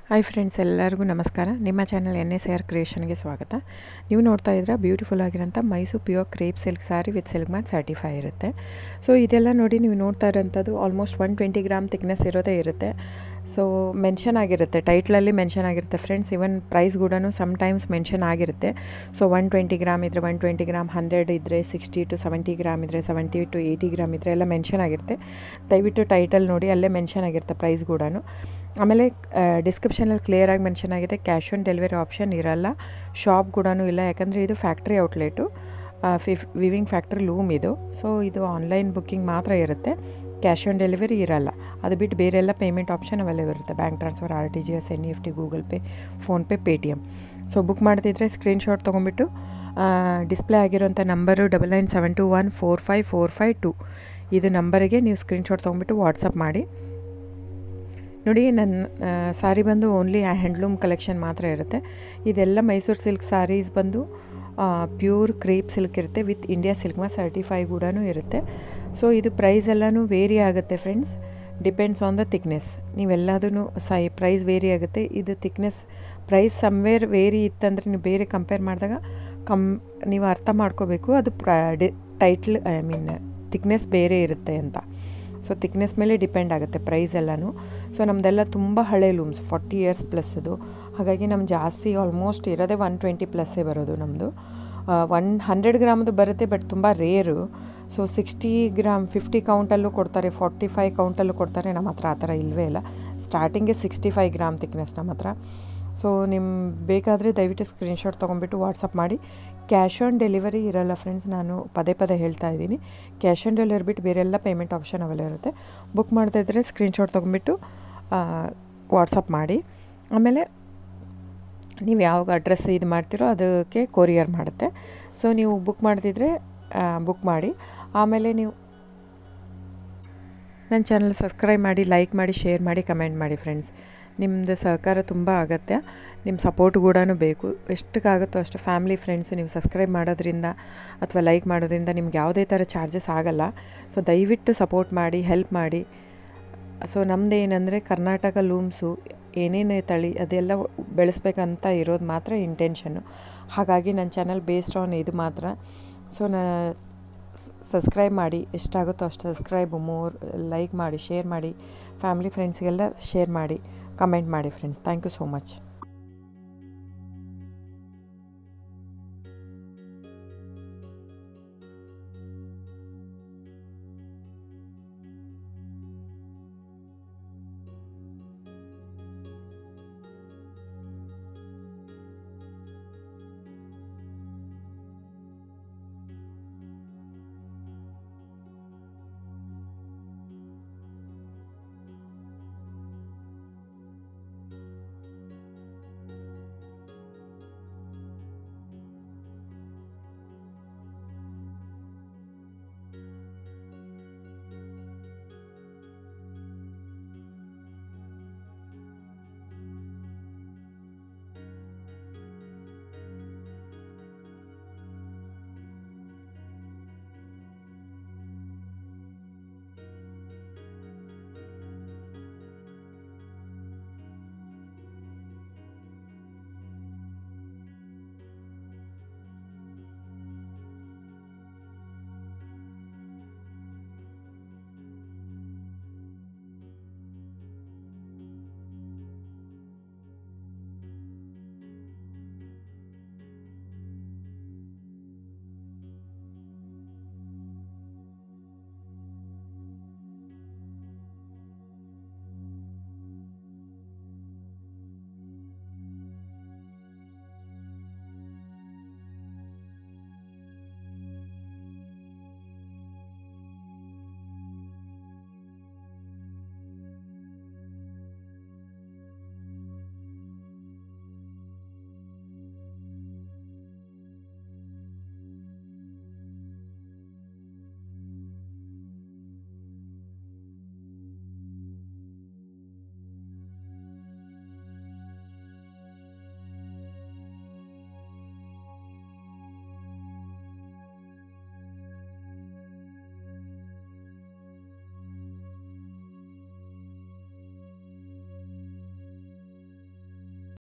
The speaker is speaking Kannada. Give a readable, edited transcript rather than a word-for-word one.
ಹಾಯ್ ಫ್ರೆಂಡ್ಸ್, ಎಲ್ಲರಿಗೂ ನಮಸ್ಕಾರ. ನಿಮ್ಮ ಚಾನಲ್ NSAR ಕ್ರಿಯೇಷನ್ಗೆ ಸ್ವಾಗತ. ನೀವು ನೋಡ್ತಾ ಇದ್ರೆ ಬ್ಯೂಟಿಫುಲ್ ಆಗಿರೋಂಥ Mysuru pure crepe silk sari with silk mark certify ಇರುತ್ತೆ. ಸೊ ಇದೆಲ್ಲ ನೋಡಿ, ನೀವು ನೋಡ್ತಾ ಇರೋಂಥದ್ದು ಆಲ್ಮೋಸ್ಟ್ 120 ಗ್ರಾಮ್ ಥಿಕ್ನೆಸ್ ಇರೋದೇ ಇರುತ್ತೆ. ಸೊ ಮೆನ್ಷನ್ ಆಗಿರುತ್ತೆ, ಟೈಟ್ಲಲ್ಲಿ ಮೆನ್ಷನ್ ಆಗಿರುತ್ತೆ ಫ್ರೆಂಡ್ಸ್. ಇವನ್ ಪ್ರೈಸ್ ಕೂಡ ಸಮ್ಟೈಮ್ಸ್ ಮೆನ್ಷನ್ ಆಗಿರುತ್ತೆ. ಸೊ 120 ಗ್ರಾಮ್ ಇದ್ದರೆ 120 ಗ್ರಾಮ್, 100 ಇದ್ದರೆ 60 to 70 ಗ್ರಾಮ್ ಇದ್ದರೆ 70 to 80 ಗ್ರಾಮ್ ಇದ್ದರೆ ಎಲ್ಲ ಮೆನ್ಷನ್ ಆಗಿರುತ್ತೆ. ದಯವಿಟ್ಟು ಟೈಟಲ್ ನೋಡಿ, ಅಲ್ಲೇ ಮೆನ್ಷನ್ ಆಗಿರುತ್ತೆ ಪ್ರೈಸ್ ಕೂಡ. ಆಮೇಲೆ ಡಿಸ್ಕ್ರಿಪ್ಷನಲ್ಲಿ ಕ್ಲಿಯರಾಗಿ ಮೆನ್ಷನ್ ಆಗಿದೆ, ಕ್ಯಾಶ್ ಆನ್ ಡೆಲಿವರಿ ಆಪ್ಷನ್ ಇರಲ್ಲ, ಶಾಪ್ ಕೂಡ ಇಲ್ಲ. ಯಾಕಂದರೆ ಇದು factory outlet, viewing factory loom ಇದು. ಸೊ ಇದು ಆನ್ಲೈನ್ ಬುಕ್ಕಿಂಗ್ ಮಾತ್ರ ಇರುತ್ತೆ, ಕ್ಯಾಶ್ ಆನ್ ಡೆಲಿವರಿ ಇರಲ್ಲ. ಅದು ಬಿಟ್ಟು ಬೇರೆಲ್ಲ ಪೇಮೆಂಟ್ ಆಪ್ಷನ್ ಅವೈಲೇಬಲ್ ಇರುತ್ತೆ, bank transfer, RTGS, NEFT, Google pay, PhonePe, Paytm. So book ಮಾಡ್ತಿದ್ರೆ ಸ್ಕ್ರೀನ್ಶಾಟ್ ತೊಗೊಂಬಿಟ್ಟು ಡಿಸ್ಪ್ಲೇ ಆಗಿರೋಂಥ ನಂಬರು 9972145452 ಇದು ನಂಬರಿಗೆ ನೀವು ಸ್ಕ್ರೀನ್ಶಾಟ್ ತೊಗೊಂಬಿಟ್ಟು ವಾಟ್ಸಪ್ ಮಾಡಿ. ನೋಡಿ, ನನ್ನ ಸ್ಯಾರಿ ಬಂದು ಓನ್ಲಿ ಹ್ಯಾಂಡ್ಲೂಮ್ ಕಲೆಕ್ಷನ್ ಮಾತ್ರ ಇರುತ್ತೆ. ಇದೆಲ್ಲ ಮೈಸೂರು ಸಿಲ್ಕ್ ಸ್ಯಾರೀಸ್ ಬಂದು ಪ್ಯೂರ್ ಕ್ರೇಪ್ ಸಿಲ್ಕ್ ಇರುತ್ತೆ, with India silk mark certify ಕೂಡ ಇರುತ್ತೆ. ಸೊ ಇದು ಪ್ರೈಸ್ ಎಲ್ಲನೂ ವೇರಿ ಆಗುತ್ತೆ friends, depends on the thickness. ನೀವೆಲ್ಲದೂ ಪ್ರೈಸ್ ವೇರಿ ಆಗುತ್ತೆ. ಇದು ಥಿಕ್ನೆಸ್ ಪ್ರೈಸ್ ಸಮ್ವೇರ್ ವೇರಿ ಇತ್ತಂದರೆ ನೀವು ಬೇರೆ ಕಂಪೇರ್ ಮಾಡಿದಾಗ ನೀವು ಅರ್ಥ ಮಾಡ್ಕೋಬೇಕು, ಅದು ಥಿಕ್ನೆಸ್ ಬೇರೆ ಇರುತ್ತೆ ಅಂತ. ಸೊ ಥಿಕ್ನೆಸ್ ಮೇಲೆ ಡಿಪೆಂಡ್ ಆಗುತ್ತೆ ಪ್ರೈಸ್ ಎಲ್ಲನೂ. ಸೊ ನಮ್ಮದೆಲ್ಲ ತುಂಬ ಹಳೆ ಲೂಮ್ಸ್, 40 years ಪ್ಲಸ್ ಅದು. ಹಾಗಾಗಿ ನಮ್ಮ ಜಾಸ್ತಿ ಆಲ್ಮೋಸ್ಟ್ ಇರೋದೇ 120 ಪ್ಲಸ್ಸೇ ಬರೋದು ನಮ್ಮದು. 100 ಗ್ರಾಮದು ಬರುತ್ತೆ, ಬಟ್ ತುಂಬ ರೇರು. ಸೊ 60 ಗ್ರಾಮ್ 50 ಕೌಂಟಲ್ಲೂ ಕೊಡ್ತಾರೆ, 45 ಕೌಂಟಲ್ಲೂ ಕೊಡ್ತಾರೆ. ನಮ್ಮ ಹತ್ರ ಆ ಥರ ಇಲ್ಲವೇ ಇಲ್ಲ. ಸ್ಟಾರ್ಟಿಂಗ್ಗೆ 65 ಗ್ರಾಮ್ ಥಿಕ್ನೆಸ್ ನಮ್ಮ ಹತ್ರ. ಸೊ ಬೇಕಾದರೆ ದಯವಿಟ್ಟು ಸ್ಕ್ರೀನ್ಶಾಟ್ ತೊಗೊಂಬಿಟ್ಟು ವಾಟ್ಸಪ್ ಮಾಡಿ. ಕ್ಯಾಶ್ ಆನ್ ಡೆಲಿವರಿ ಇರಲ್ಲ ಫ್ರೆಂಡ್ಸ್, ನಾನು ಪದೇ ಹೇಳ್ತಾ ಇದ್ದೀನಿ. ಕ್ಯಾಶ್ ಆನ್ ಡೆಲಿವರಿ ಬಿಟ್ಟು ಬೇರೆಲ್ಲ ಪೇಮೆಂಟ್ ಆಪ್ಷನ್ ಅವೈಲೇಬಲ್ ಇರುತ್ತೆ. ಬುಕ್ ಮಾಡ್ತಾಯಿದ್ರೆ ಸ್ಕ್ರೀನ್ಶಾಟ್ ತೊಗೊಂಬಿಟ್ಟು ವಾಟ್ಸಪ್ ಮಾಡಿ. ಆಮೇಲೆ ನೀವು ಯಾವ ಅಡ್ರೆಸ್ ಇದು ಮಾಡ್ತೀರೋ ಅದಕ್ಕೆ ಕೊರಿಯರ್ ಮಾಡುತ್ತೆ. ಸೊ ನೀವು ಬುಕ್ ಮಾಡ್ತಿದ್ರೆ ಬುಕ್ ಮಾಡಿ. ಆಮೇಲೆ ನೀವು ನನ್ನ ಚಾನಲ್ ಸಬ್ಸ್ಕ್ರೈಬ್ ಮಾಡಿ, ಲೈಕ್ ಮಾಡಿ, ಶೇರ್ ಮಾಡಿ, ಕಮೆಂಟ್ ಮಾಡಿ ಫ್ರೆಂಡ್ಸ್. ನಿಮ್ಮದು ಸಹಕಾರ ತುಂಬ ಅಗತ್ಯ, ನಿಮ್ಮ ಸಪೋರ್ಟ್ ಕೂಡ ಬೇಕು. ಎಷ್ಟಕ್ಕಾಗುತ್ತೋ ಅಷ್ಟು ಫ್ಯಾಮಿಲಿ ಫ್ರೆಂಡ್ಸು ನೀವು ಸಬ್ಸ್ಕ್ರೈಬ್ ಮಾಡೋದ್ರಿಂದ ಅಥವಾ ಲೈಕ್ ಮಾಡೋದ್ರಿಂದ ನಿಮ್ಗೆ ಯಾವುದೇ ಥರ ಚಾರ್ಜಸ್ ಆಗಲ್ಲ. ಸೊ ದಯವಿಟ್ಟು ಸಪೋರ್ಟ್ ಮಾಡಿ, ಹೆಲ್ಪ್ ಮಾಡಿ. ಸೊ ನಮ್ಮದು ಏನಂದರೆ ಕರ್ನಾಟಕ ಲೂಮ್ಸು ಏನೇನು ತಳಿ ಅದೆಲ್ಲ ಬೆಳೆಸ್ಬೇಕಂತ ಇರೋದು ಮಾತ್ರ ಇಂಟೆನ್ಷನ್ನು. ಹಾಗಾಗಿ ನನ್ನ ಚಾನಲ್ ಬೇಸ್ಡ್ ಆನ್ ಇದು ಮಾತ್ರ. ಸೊ ಸಬ್ಸ್ಕ್ರೈಬ್ ಮಾಡಿ, ಎಷ್ಟಾಗುತ್ತೋ ಅಷ್ಟು ಸಬ್ಸ್ಕ್ರೈಬ್, ಲೈಕ್ ಮಾಡಿ, ಶೇರ್ ಮಾಡಿ, ಫ್ಯಾಮಿಲಿ ಫ್ರೆಂಡ್ಸ್ಗೆಲ್ಲ ಶೇರ್ ಮಾಡಿ, ಕಮೆಂಟ್ ಮಾಡಿ friends. Thank you so much.